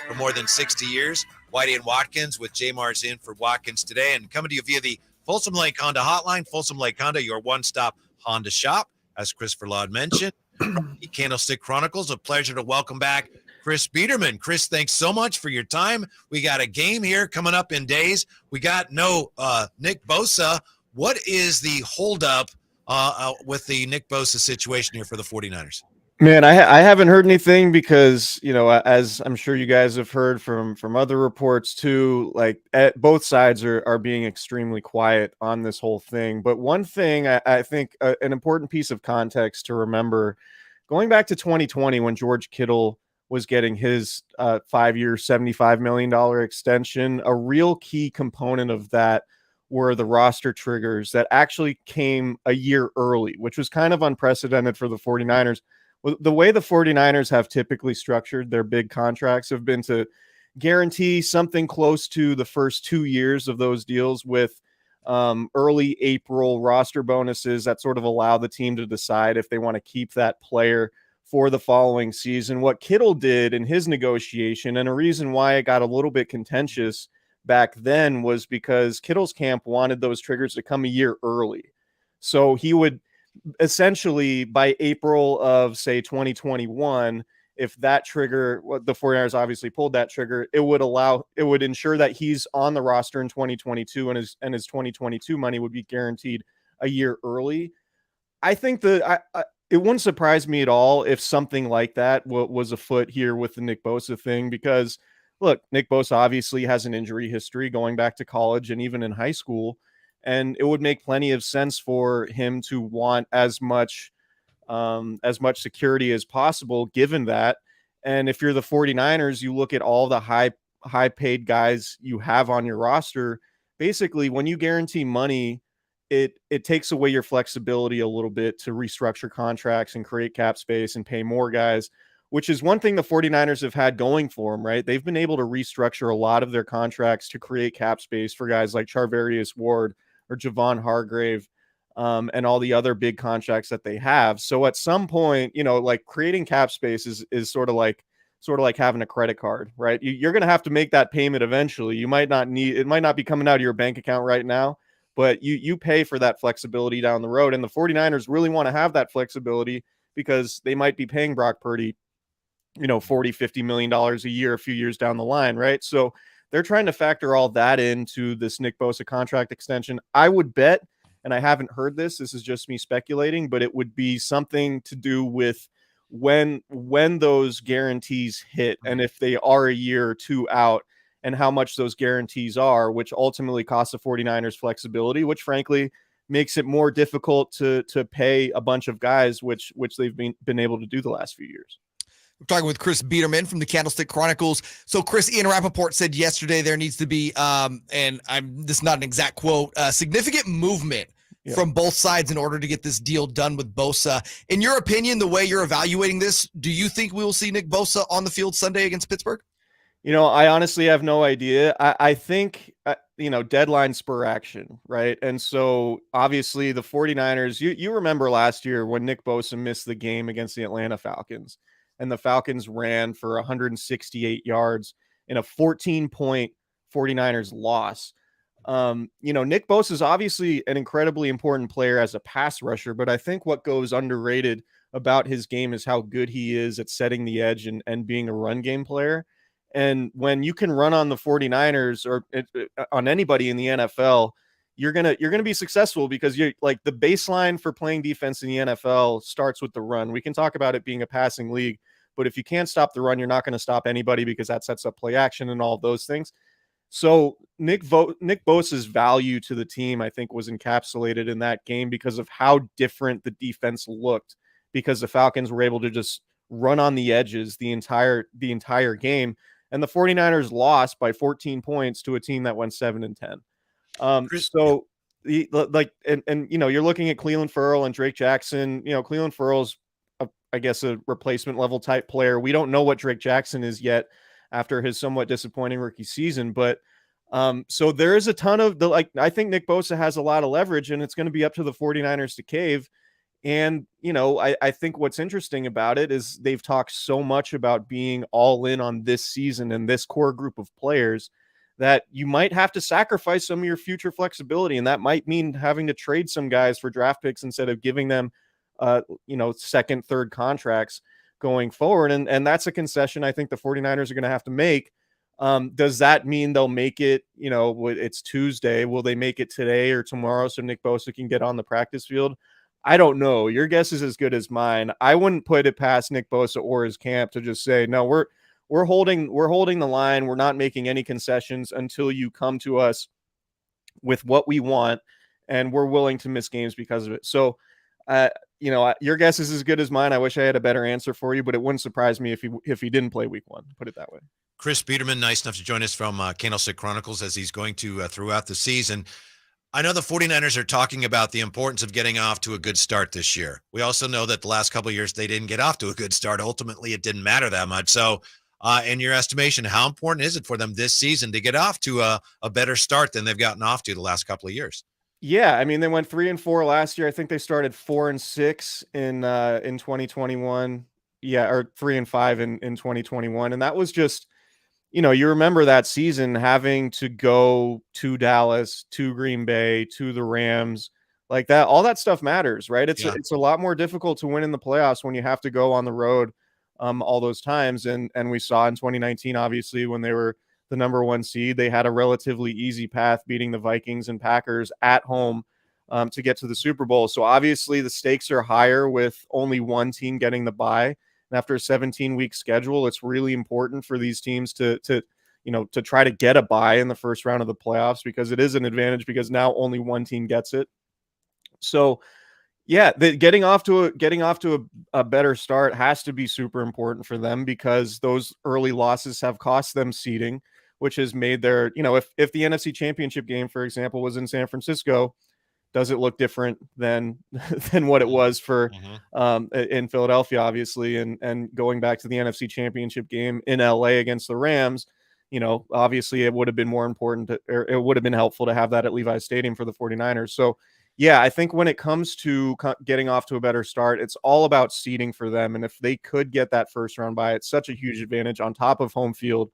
for more than 60 years. Whitey and Watkins with JayMarzz in for Watkins today, and coming to you via the Folsom Lake Honda Hotline. Folsom Lake Honda, your one-stop Honda shop, as Christopher Laud mentioned. The Candlestick Chronicles, a pleasure to welcome back Chris Biderman. Chris, thanks so much for your time. We got a game here coming up in days. We got no Nick Bosa. What is the holdup with the Nick Bosa situation here for the 49ers? Man, I haven't heard anything because, as I'm sure you guys have heard from other reports too, like both sides are being extremely quiet on this whole thing. But one thing I think an important piece of context to remember, going back to 2020 when George Kittle was getting his 5-year, $75 million extension, a real key component of that were the roster triggers that actually came a year early, which was kind of unprecedented for the 49ers. The way the 49ers have typically structured their big contracts have been to guarantee something close to the first 2 years of those deals with early April roster bonuses that sort of allow the team to decide if they want to keep that player for the following season. What Kittle did in his negotiation, and a reason why it got a little bit contentious back then, was because Kittle's camp wanted those triggers to come a year early. So he would essentially by April of say 2021, if that trigger, the 49ers obviously pulled that trigger, it would ensure that he's on the roster in 2022 and his 2022 money would be guaranteed a year early. I think it wouldn't surprise me at all if something like that was afoot here with the Nick Bosa thing, because look, Nick Bosa obviously has an injury history going back to college and even in high school. And it would make plenty of sense for him to want as much security as possible, given that. And if you're the 49ers, you look at all the high paid guys you have on your roster. Basically, when you guarantee money, it takes away your flexibility a little bit to restructure contracts and create cap space and pay more guys, which is one thing the 49ers have had going for them, right? They've been able to restructure a lot of their contracts to create cap space for guys like Charvarius Ward or Javon Hargrave, and all the other big contracts that they have. So at some point, like creating cap space is sort of like having a credit card, right? You're going to have to make that payment eventually. It might not be coming out of your bank account right now, but you pay for that flexibility down the road. And the 49ers really want to have that flexibility because they might be paying Brock Purdy, $40-50 million a year a few years down the line, right? So they're trying to factor all that into this Nick Bosa contract extension. I would bet, and I haven't heard this is just me speculating, but it would be something to do with when those guarantees hit and if they are a year or two out and how much those guarantees are, which ultimately costs the 49ers flexibility, which frankly makes it more difficult to pay a bunch of guys, which they've been able to do the last few years. We're talking with Chris Biderman from the Candlestick Chronicles. So Chris, Ian Rappaport said yesterday there needs to be, this is not an exact quote, significant movement from both sides in order to get this deal done with Bosa. In your opinion, the way you're evaluating this, do you think we will see Nick Bosa on the field Sunday against Pittsburgh? I honestly have no idea. I think, deadline spur action, right? And so obviously the 49ers, you remember last year when Nick Bosa missed the game against the Atlanta Falcons, and the Falcons ran for 168 yards in a 14-point 49ers loss. Nick Bosa is obviously an incredibly important player as a pass rusher, but I think what goes underrated about his game is how good he is at setting the edge and being a run game player. And when you can run on the 49ers or on anybody in the NFL, you're going to be successful because you're like the baseline for playing defense in the NFL starts with the run. We can talk about it being a passing league, but if you can't stop the run, you're not going to stop anybody because that sets up play action and all of those things. So Nick Bosa's value to the team, I think, was encapsulated in that game because of how different the defense looked, because the Falcons were able to just run on the edges the entire game. And the 49ers lost by 14 points to a team that went 7-10. You're looking at Cleveland Ferrell and Drake Jackson. Cleveland Ferrell's a replacement level type player. We don't know what Drake Jackson is yet after his somewhat disappointing rookie season, but so there is a ton of I think Nick Bosa has a lot of leverage, and it's going to be up to the 49ers to cave. And, I think what's interesting about it is they've talked so much about being all in on this season and this core group of players that you might have to sacrifice some of your future flexibility. And that might mean having to trade some guys for draft picks instead of giving them, second, third contracts going forward. And that's a concession I think the 49ers are going to have to make. Does that mean they'll make it, it's Tuesday? Will they make it today or tomorrow so Nick Bosa can get on the practice field? I don't know. Your guess is as good as mine. I wouldn't put it past Nick Bosa or his camp to just say, no, we're holding the line. We're not making any concessions until you come to us with what we want, and we're willing to miss games because of it. So, your guess is as good as mine. I wish I had a better answer for you, but it wouldn't surprise me if he didn't play week 1. Put it that way. Chris Biderman, nice enough to join us from Candlestick Chronicles as he's going to throughout the season. I know the 49ers are talking about the importance of getting off to a good start this year. We also know that the last couple of years they didn't get off to a good start. Ultimately, it didn't matter that much. So, in your estimation, how important is it for them this season to get off to a better start than they've gotten off to the last couple of years? Yeah, I mean, they went 3-4 last year. I think they started 4-6 in 2021. Yeah, or 3-5 in 2021, and that was just, you remember that season having to go to Dallas, to Green Bay, to the Rams, like that. All that stuff matters, right? It's a lot more difficult to win in the playoffs when you have to go on the road all those times. And we saw in 2019, obviously, when they were the number 1 seed, they had a relatively easy path beating the Vikings and Packers at home to get to the Super Bowl. So obviously the stakes are higher with only one team getting the bye. And after a 17-week schedule, it's really important for these teams to try to get a bye in the first round of the playoffs, because it is an advantage because now only one team gets it. So, yeah, getting off to a better start has to be super important for them, because those early losses have cost them seeding, which has made their, if the NFC Championship game, for example, was in San Francisco, does it look different than what it was for in Philadelphia, obviously, and going back to the NFC Championship game in LA against the Rams, obviously it would have been more important or it would have been helpful to have that at Levi's Stadium for the 49ers. So, yeah, I think when it comes to getting off to a better start, it's all about seeding for them. And if they could get that first round bye, it's such a huge advantage on top of home field.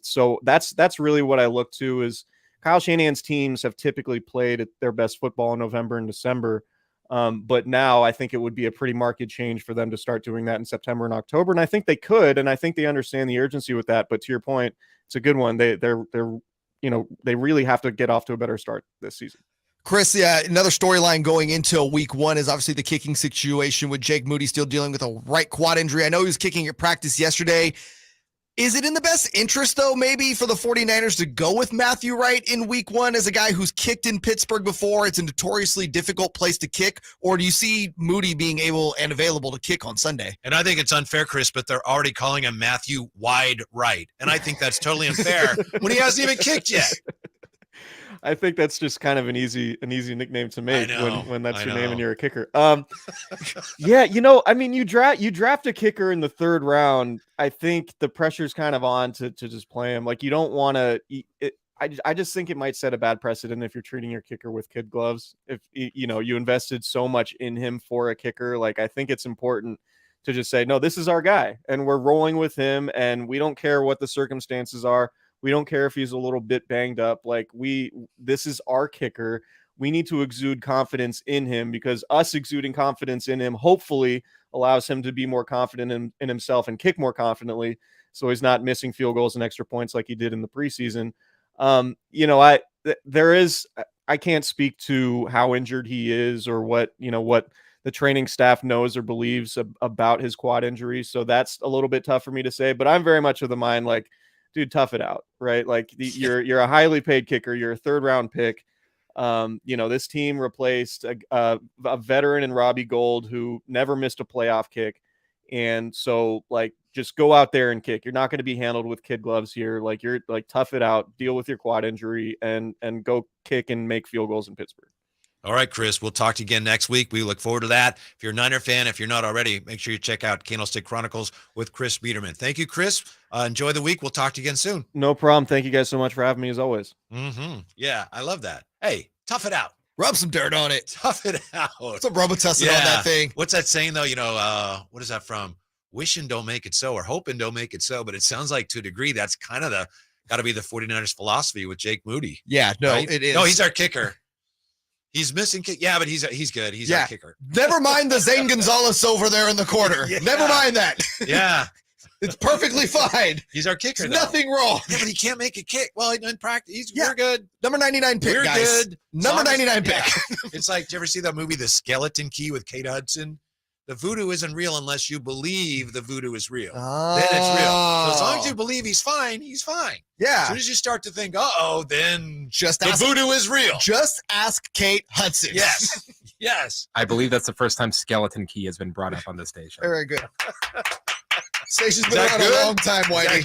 So that's really what I look to is Kyle Shanahan's teams have typically played at their best football in November and December. But now I think it would be a pretty marked change for them to start doing that in September and October. And I think they could, and I think they understand the urgency with that. But to your point, it's a good one. They really have to get off to a better start this season. Chris, another storyline going into week 1 is obviously the kicking situation with Jake Moody still dealing with a right quad injury. I know he was kicking at practice yesterday. Is it in the best interest, though, maybe for the 49ers to go with Matthew Wright in week 1 as a guy who's kicked in Pittsburgh before? It's a notoriously difficult place to kick. Or do you see Moody being able and available to kick on Sunday? And I think it's unfair, Chris, but they're already calling him Matthew Wide Right. And I think that's totally unfair when he hasn't even kicked yet. I think that's just kind of an easy nickname to make when that's your name and you're a kicker. Yeah, I mean, you draft a kicker in the 3rd round. I think the pressure's kind of on to just play him. Like, you don't want to. I just think it might set a bad precedent if you're treating your kicker with kid gloves. If you invested so much in him for a kicker, like, I think it's important to just say, no, this is our guy, and we're rolling with him, and we don't care what the circumstances are. We don't care if he's a little bit banged up. Like, this is our kicker. We need to exude confidence in him, because us exuding confidence in him hopefully allows him to be more confident in himself and kick more confidently, so he's not missing field goals and extra points like he did in the preseason. I can't speak to how injured he is or what the training staff knows or believes about his quad injury. So that's a little bit tough for me to say, but I'm very much of the mind, like, dude, tough it out, right? Like, you're a highly paid kicker. You're a 3rd round pick. This team replaced a veteran in Robbie Gould who never missed a playoff kick. And so, like, just go out there and kick. You're not going to be handled with kid gloves here. Like, you're like, tough it out, deal with your quad injury, and go kick and make field goals in Pittsburgh. All right, Chris, we'll talk to you again next week. We look forward to that. If you're a Niner fan, if you're not already, make sure you check out Candlestick Chronicles with Chris Biderman. Thank you, Chris. Enjoy the week. We'll talk to you again soon. No problem. Thank you guys so much for having me, as always. Yeah, I love that. Hey, tough it out. Rub some dirt on it. Tough it out. Some Robitussin on that thing. What's that saying though? What is that from? Wishing don't make it so, or hoping don't make it so. But it sounds like to a degree that's kind of got to be the 49ers philosophy with Jake Moody. Yeah, no, right? it is. No, he's our kicker. He's missing kick. Yeah, but he's good. He's our kicker. Never mind the Zane Gonzalez over there in the corner. Never mind that. Yeah. It's perfectly fine. He's our kicker. Nothing wrong. Yeah, but he can't make a kick. Well, in practice, we're good. Number 99 pick, We're guys. good. Number 99 pick. It's like, did you ever see that movie, The Skeleton Key with Kate Hudson? The voodoo isn't real unless you believe the voodoo is real. Then it's real. So as long as you believe he's fine, he's fine. Yeah. As soon as you start to think, then just the voodoo is real. Just ask Kate Hudson. Yes. Yes. I believe that's the first time Skeleton Key has been brought up on the station. Very good. Station's been around a long time, Whitey.